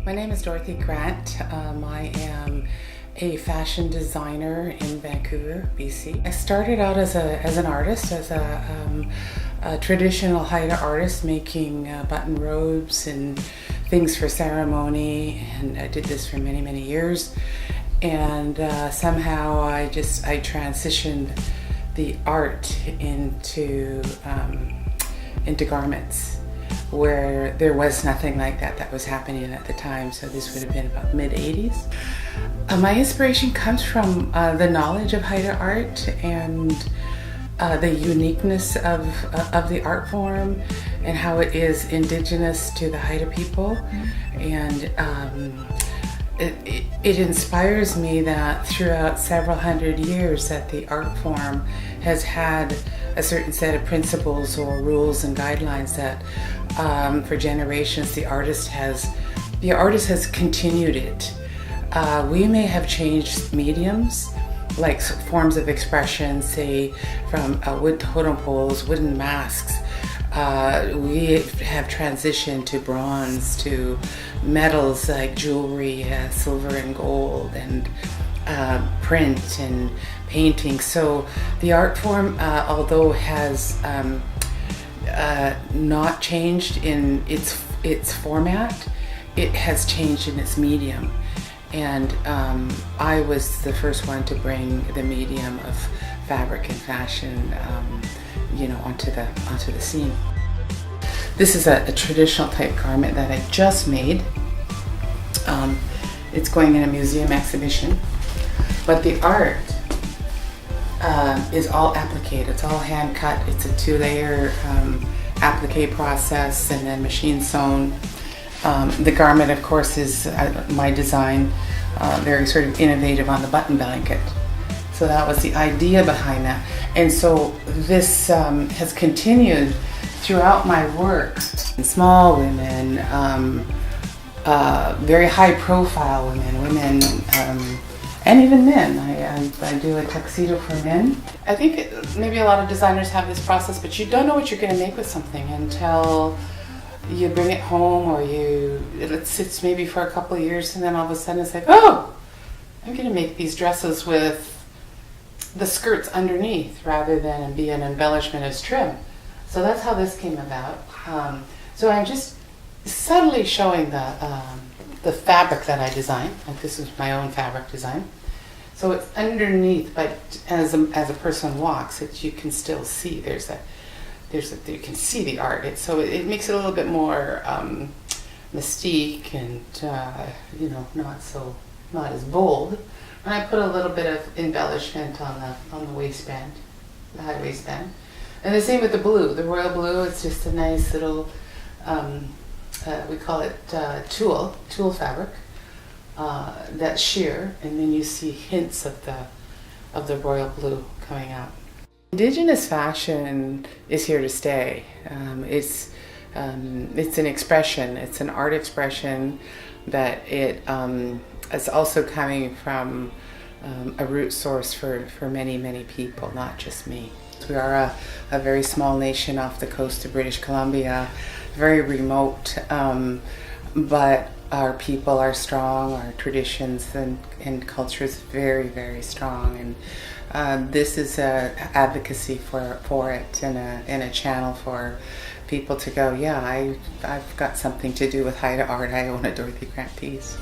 My name is Dorothy Grant. I am a fashion designer in Vancouver, BC. I started out as an artist, as a traditional Haida artist, making button robes and things for ceremony, and I did this for many, many years. And somehow I transitioned the art into garments, where there was nothing like that was happening at the time. So this would have been about mid-80s. My inspiration comes from the knowledge of Haida art and the uniqueness of the art form and how it is indigenous to the Haida people. And it inspires me that throughout several hundred years that the art form has had a certain set of principles or rules and guidelines that for generations the artist has continued it. We may have changed mediums, like forms of expression, say from wood totem poles, wooden masks. We have transitioned to bronze, to metals like jewelry, silver and gold, and print and painting. So the art form, although has not changed in its format, it has changed in its medium. And I was the first one to bring the medium of fabric and fashion, onto the scene. This is a traditional type garment that I just made. It's going in a museum exhibition, but the art is all applique. It's all hand cut. It's a 2-layer applique process and then machine sewn. The garment, of course, is my design, very sort of innovative on the button blanket. So that was the idea behind that. And so this has continued throughout my work. Small women, very high profile women, and even men. I do a tuxedo for men. I think maybe a lot of designers have this process, but you don't know what you're going to make with something until you bring it home, or it sits maybe for a couple of years, and then all of a sudden it's like, oh, I'm going to make these dresses with the skirts underneath rather than be an embellishment as trim. So that's how this came about. So I'm just subtly showing the fabric that I designed. Like, this is my own fabric design. So it's underneath, but as a person walks, you can still see you can see the art. It makes it a little bit more mystique and not as bold. And I put a little bit of embellishment on the waistband, the high waistband. And the same with the blue, the royal blue. It's just a nice little, we call it tulle fabric. That's sheer, and then you see hints of the royal blue coming out. Indigenous fashion is here to stay. It's an expression. It's an art expression, but it's also coming from a root source for many, many people, not just me. We are a very small nation off the coast of British Columbia, very remote, but our people are strong, our traditions and culture is very, very strong, and this is a advocacy for it and a channel for people to go, yeah, I've got something to do with Haida art. I own a Dorothy Grant piece.